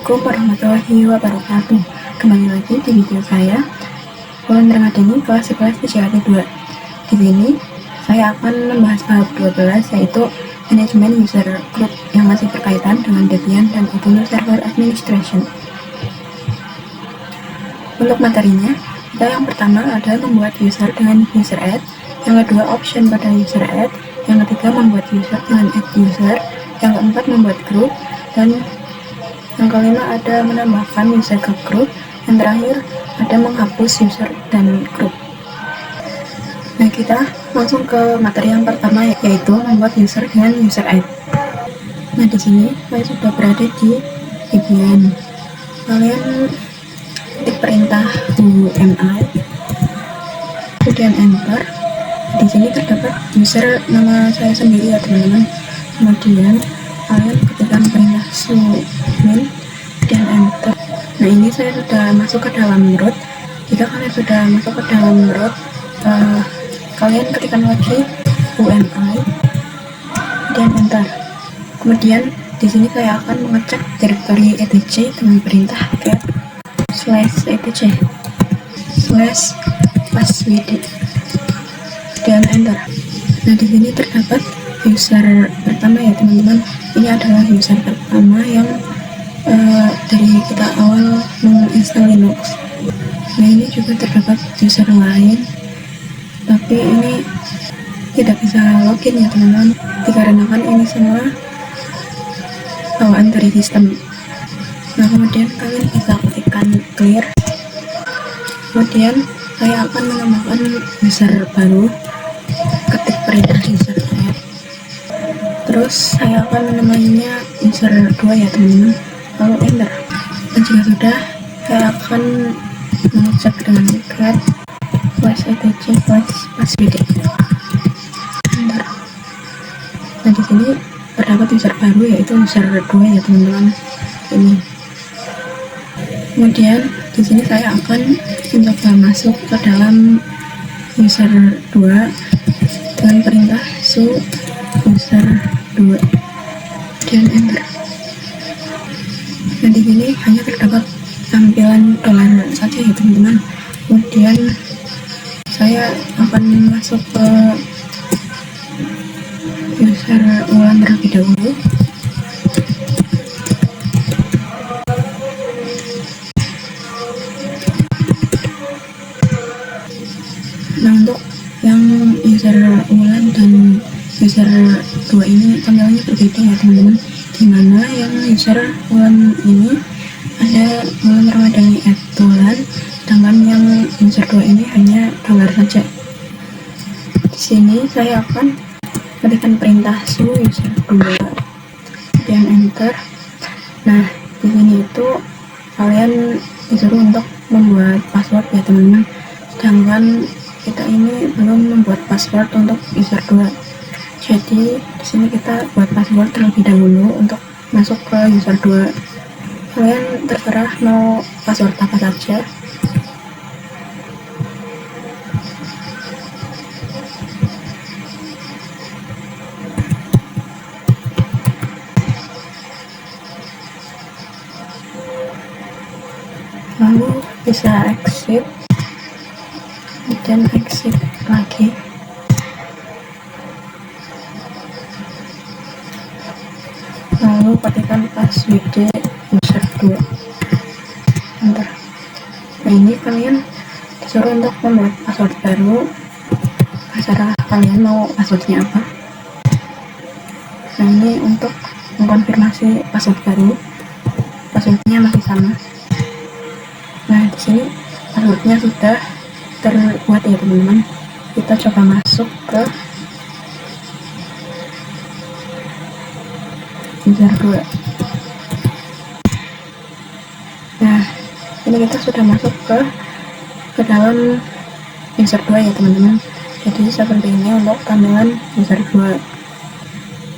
Assalamualaikum warahmatullahi wabarakatuh. Kembali lagi di video saya, Wulan Ramadhani, kelas 11 PJKT 2. Di sini saya akan membahas bab 12, yaitu manajemen user group yang masih berkaitan dengan Debian dan Ubuntu Server Administration. Untuk materinya, kita yang pertama ada membuat user dengan user add, yang kedua option pada user add, yang ketiga membuat user dengan add user, yang keempat membuat group, dan yang kelima ada menambahkan user ke grup, yang terakhir ada menghapus user dan grup. Nah, kita langsung ke materi yang pertama, yaitu membuat user dengan user add. Nah, di sini saya sudah berada di Debian. Kalian ketik perintah UMI, kemudian enter. Di sini terdapat user nama saya sendiri ya teman-teman. Kemudian kalian ketikkan perintah submin dan enter. Nah, ini saya sudah masuk ke dalam root. Jika kalian sudah masuk ke dalam root, kalian ketikkan lagi UMI dan enter. Kemudian di sini saya akan mengecek direktori etc dengan perintah get /etc /passwd dan enter. Nah, di sini terdapat user pertama ya teman-teman. Ini adalah user pertama yang dari kita awal menginstal Linux. Nah, ini juga terdapat user lain, tapi ini tidak bisa login ya teman-teman, dikarenakan ini semua bawaan dari sistem. Nah, kemudian kalian bisa ketikkan clear. Kemudian saya akan menambahkan user baru, ketik perintah user add. Terus saya akan menamainya user 2 ya teman-teman, lalu enter. Dan jika sudah, saya akan mengecek dengan get /etc /passwd enter. Nah, di sini terdapat user baru, yaitu user 2 ya teman-teman ini. Kemudian di sini saya akan mencoba masuk ke dalam user 2 dengan perintah user 2 dan enter. Nah, di sini hanya terdapat tampilan dolar saja ya teman-teman. Kemudian saya akan masuk ke user Wulan terlebih dahulu. Nah, untuk yang user Wulan dan user 2 ini tampilannya berbeda ya teman-teman. Dimana yang user Wulan ini ada Wulan Ramadhani @Wulan, sedangkan yang user 2 ini hanya dolar saja. Di sini saya akan ketikkan perintah user 2 dan enter. Nah, di sini itu kalian disuruh untuk membuat password ya teman-teman, sedangkan kita ini belum membuat password untuk user 2. Jadi di sini kita buat password terlebih dahulu untuk masuk ke user 2. Kalian terserah mau password apa saja. Lalu bisa exit dan exit lagi. Lalu ketikkan password user 2 enter. Nah, ini kalian disuruh untuk membuat password baru, terserah kalian mau passwordnya apa. Nah, ini untuk mengkonfirmasi password baru, passwordnya masih sama. Nah, di sini passwordnya sudah terbuat ya teman-teman. Kita coba masuk ke user 2. Nah, ini kita sudah masuk ke dalam user 2 ya teman-teman. Jadi seperti ini untuk tampilan user 2.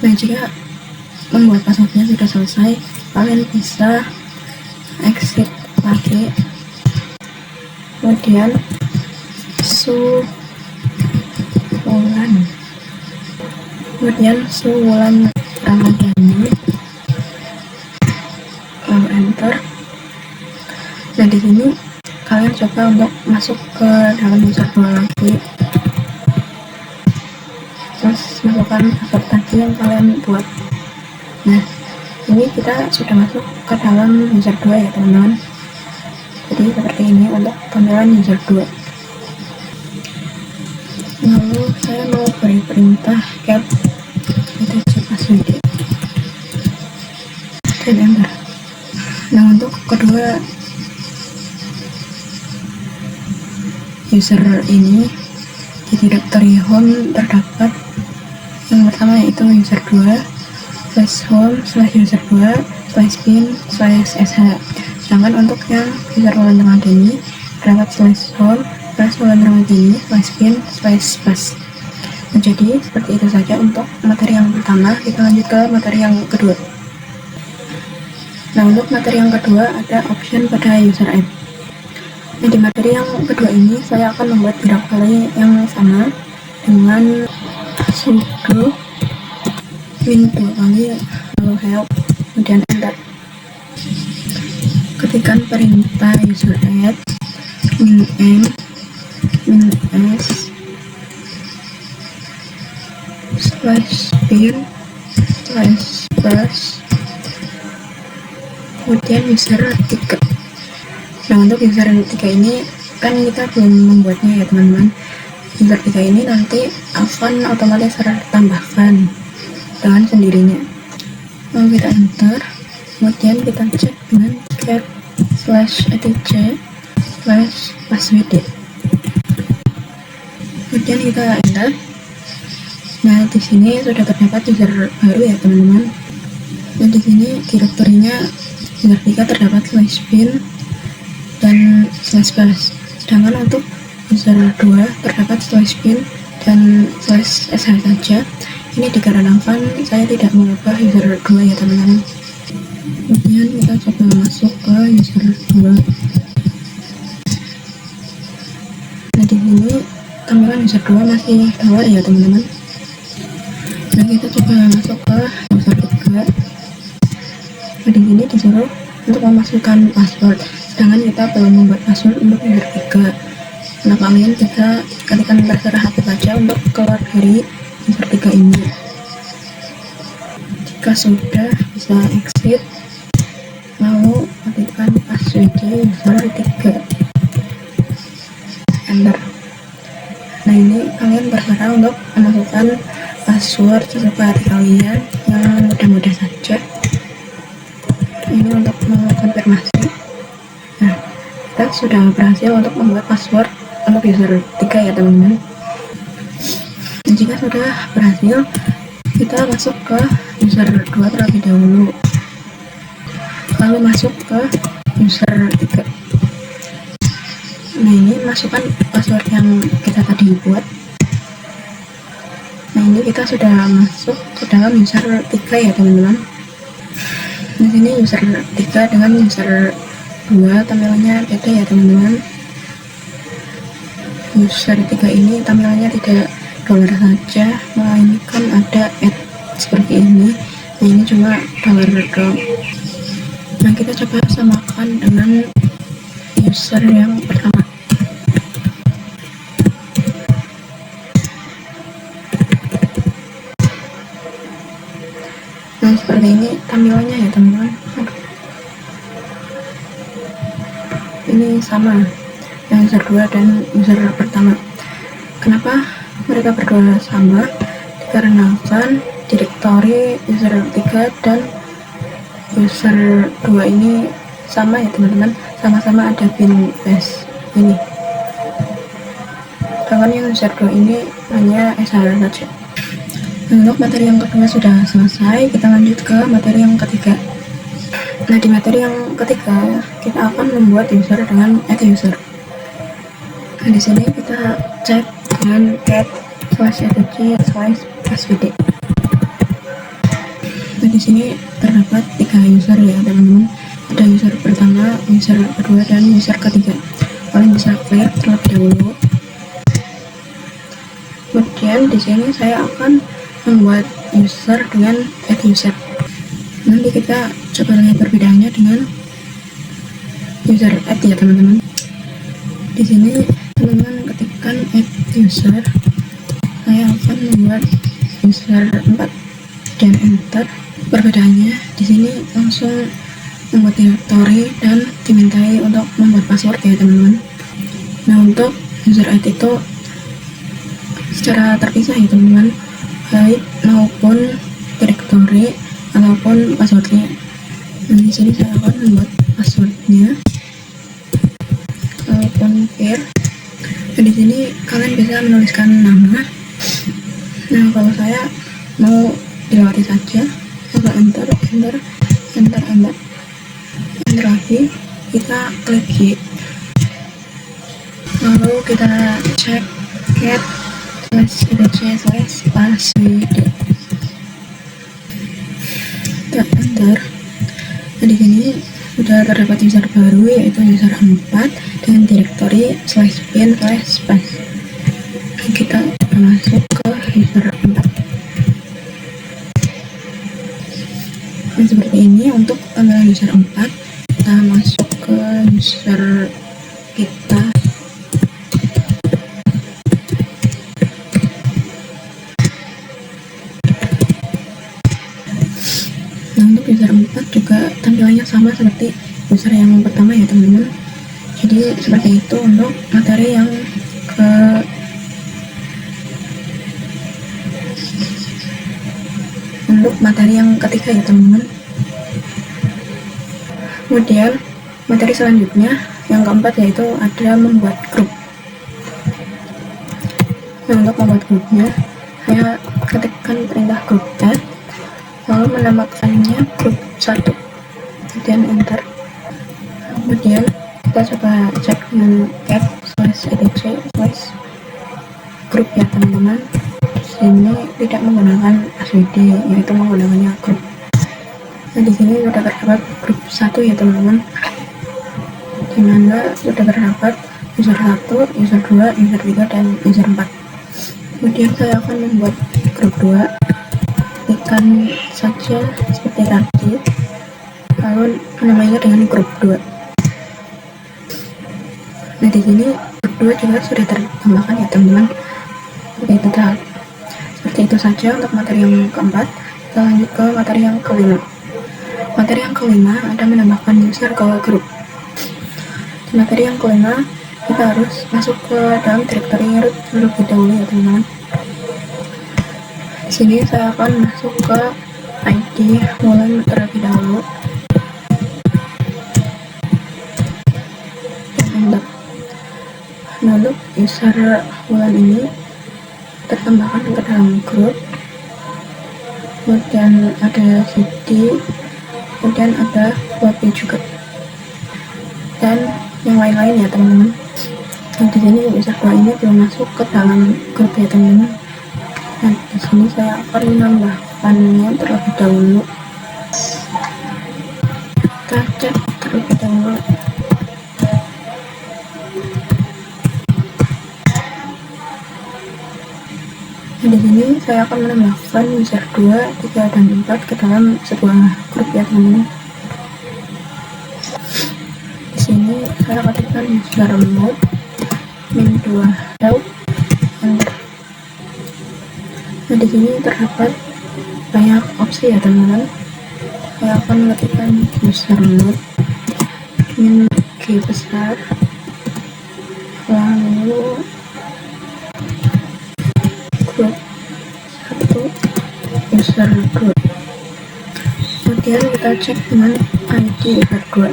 Nah, jika membuat passwordnya sudah selesai, kalian bisa exit lagi. Kemudian Wulan Ramadhani lalu enter. Nah di sini kalian coba untuk masuk ke dalam user 2 lagi, terus masukkan password tadi yang kalian buat. Nah ini kita sudah masuk ke dalam user 2 ya teman-teman. Jadi seperti ini untuk tampilan user 2. Lalu saya mau beri perintah cat etc password dan enter. Nah untuk kedua user ini di directory home terdapat yang pertama yaitu user 2 /home /user 2 /bin /sh. Sedangkan untuk yang user /ini terdapat /home /ini /bin /bus. Jadi seperti itu saja untuk materi yang pertama. Kita lanjut ke materi yang kedua. Nah untuk materi yang kedua ada option pada user app. Nah di materi yang kedua ini saya akan membuat directory yang sama dengan sudo min 2 kali lalu help kemudian enter. Ketikkan perintah user add min m min s /bin /bus kemudian user 3. Nah untuk user 3 ini kan kita belum membuatnya ya teman-teman. User 3 ini nanti akan otomatis tertambahkan dengan sendirinya. Lalu kita enter, kemudian kita cek dengan cat /etc /password. Kemudian kita enter. Nah di sini sudah terdapat user baru ya teman-teman. Dan di sini direktorinya user 3 terdapat /bin dan /bus. Sedangkan untuk user 2 terdapat /bin dan /sh saja. Ini dikarenakan saya tidak mengubah user 2 ya teman-teman. Kemudian kita coba masuk ke user 2. Nah di sini tampilan user 2 masih keluar ya teman-teman. Nah kita coba masuk ke user 3. Nah di sini disuruh untuk memasukkan password, sedangkan kita belum membuat password untuk user 3. Nah kalian bisa ketikkan terserah apa saja untuk keluar dari user 3 ini. Jika sudah bisa exit, lalu ketikkan password user 3, enter. Nah ini kalian terserah untuk memasukkan password sesuka hati kalian yang mudah-mudah saja. Ini untuk mengkonfirmasi. Nah kita sudah berhasil untuk membuat password untuk user 3 ya teman-teman. Dan jika sudah berhasil, kita masuk ke user 2 terlebih dahulu, lalu masuk ke user 3. Nah ini masukkan password yang kita tadi buat. Nah ini kita sudah masuk ke dalam user 3 ya teman-teman. Di sini user 3 dengan user 2 tampilannya beda ya teman-teman. User 3 ini tampilannya tidak dollar saja, melainkan ada add seperti ini. Nah ini cuma dollar doang. Nah kita coba samakan dengan user yang pertama. Nah seperti ini tampilannya ya teman-teman. Ini sama yang user 2 dan user pertama. Kenapa mereka berdua sama? Dikarenakan direktori user 3 dan user 2 ini sama ya teman-teman, sama-sama ada bin bus ini. Sedangkan yang user 2 ini hanya sh saja. Untuk materi yang kedua sudah selesai, kita lanjut ke materi yang ketiga. Nah di materi yang ketiga kita akan membuat user dengan add user. Nah di sini kita cek dengan cat /etc /password. Nah di sini terdapat 3 user ya teman-teman. Ada user pertama, user kedua, dan user ketiga. Kalian bisa clear terlebih dahulu. Kemudian di sini saya akan membuat user dengan add user. Nanti kita coba lihat perbedaannya dengan user add ya teman-teman. Di sini teman-teman ketikkan add user, saya akan membuat user 4 dan enter. Perbedaannya di sini langsung membuat directory dan dimintai untuk membuat password ya teman-teman. Nah, untuk user add itu secara terpisah ya teman-teman, baik maupun directory ataupun passwordnya. Nah, di sini saya akan membuat passwordnya confirm. Nah, di sini kalian bisa menuliskan nama. Nah, kalau saya mau dilewati saja, coba enter lagi, kita klik G, lalu kita cek get /etc/password, kita enter. Nah, di sini sudah terdapat user baru yaitu user 4 dengan directory /bin/space. Kita masuk ke user 4. Nah, seperti ini untuk tampilan user 4. Kita masuk ke user kita. Nah, untuk user 4 juga tampilannya sama seperti user yang pertama ya teman-teman. Jadi seperti itu untuk materi yang ketiga ya teman-teman. Kemudian materi selanjutnya yang keempat yaitu ada membuat grup. Nah, untuk membuat grupnya saya ketikkan perintah group add, lalu menamakannya grup 1, kemudian enter. Kemudian kita coba cek dengan get /etc/group ya teman-teman. Di sini tidak menggunakan svd, yaitu menggunakannya grup. Nah, di sini sudah terdapat grup 1 ya teman-teman, dimana sudah terdapat user 1, user 2, user 3, dan user 4. Kemudian saya akan membuat grup 2, ketikkan saja seperti tadi, lalu namanya dengan grup 2. Nah, di sini grup 2 juga sudah tertambahkan ya teman-teman. Seperti itu saja untuk materi yang keempat. Kita lanjut ke materi yang kelima. Materi yang kelima ada menambahkan user ke grup. Di materi yang kelima kita harus masuk ke dalam directory root terlebih dahulu ya teman-teman. Di sini saya akan masuk ke ID Wulan terlebih dahulu. Nah, untuk user Wulan ini tertambahkan ke dalam grup, kemudian ada CD, kemudian ada WP juga, dan yang lain-lain ya teman-teman. Nah, di sini user 2 ini belum masuk ke dalam grup ya teman-teman. Nah, di sini saya akan menambahkannya terlebih dahulu. Kita cek terlebih dahulu. Nah, di sini saya akan menambahkan user 2, 3, dan 4 ke dalam sebuah grup ya teman-teman. Di sini saya ketikkan user mode min2 help enter. Nah, di sini terdapat banyak opsi ya teman-teman. Saya akan ketikkan user mode min G besar, lalu grup 1 user 2. Kemudian kita cek dengan ID user 2.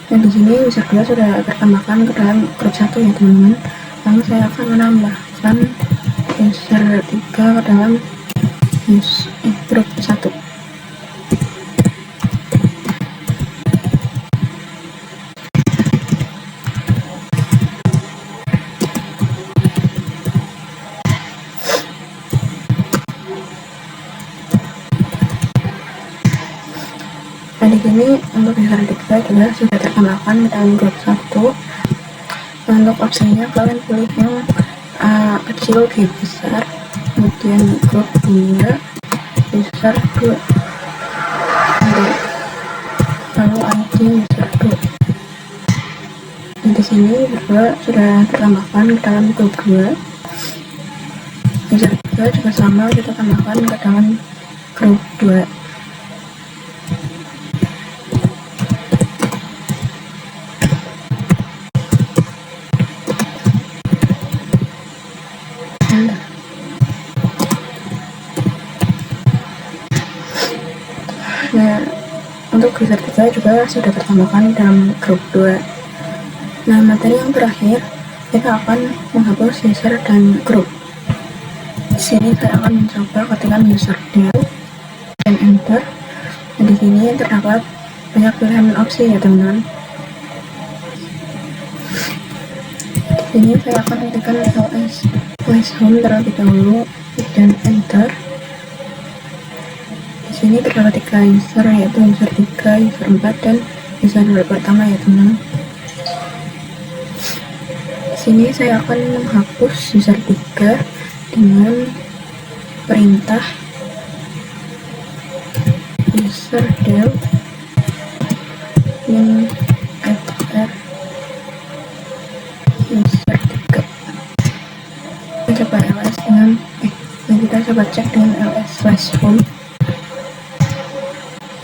Nah, di sini user 2 sudah tertambahkan ke dalam grup 1 ya teman-teman. Lalu saya akan menambahkan user 3 ke dalam grup 1. Nah, di sini untuk user 3 juga sudah tertambahkan ke dalam grup 1. Nah, untuk opsinya kalian pilih yang kecil G besar, kemudian grup 2 user 2. di user group. Dan di sini berdua sudah ditambahkan ke dalam grup 2. User 3 juga sama, kita tambahkan ke dalam grup 2. Nah, untuk user 3 juga sudah tertambahkan dalam grup 2. Nah, materi yang terakhir, kita akan menghapus user dan grup. Di sini saya akan mencoba ketikkan user del dan enter. Nah, di sini terdapat banyak pilihan opsi ya teman-teman. Di sini saya akan ketikkan ls home terlebih dahulu dan enter. Di sini terdapat 3 user, yaitu user 3, user 4, dan user pertama ya teman-teman. Di sini saya akan menghapus user 3 dengan perintah user del min fr user 3. Kita coba ls dengan kita coba cek dengan ls/home.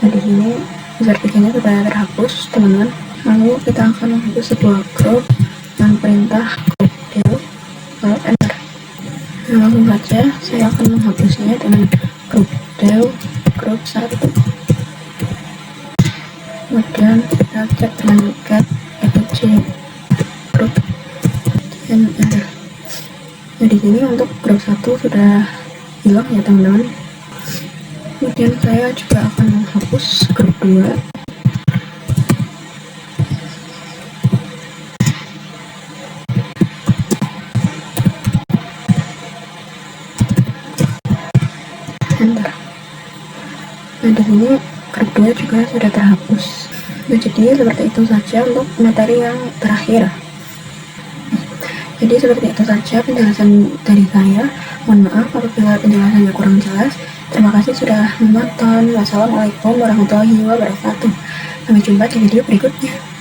Nah, di sini user 3-nya sudah terhapus teman-teman. Lalu kita akan menghapus sebuah grup dengan perintah group del lalu enter. Nah, langsung saja saya akan menghapusnya dengan group del group 1. Kemudian kita cek dengan get etc group dan enter. Nah, di sini untuk grup 1 sudah hilang ya teman-teman. Kemudian saya juga akan menghapus grup 2. Enter. Nah, di sini grup 2 juga sudah terhapus. Nah, jadi seperti itu saja untuk materi yang terakhir. Jadi seperti itu saja penjelasan dari saya. Mohon maaf apabila penjelasannya kurang jelas. Terima kasih sudah menonton. Wassalamualaikum warahmatullahi wabarakatuh. Sampai jumpa di video berikutnya.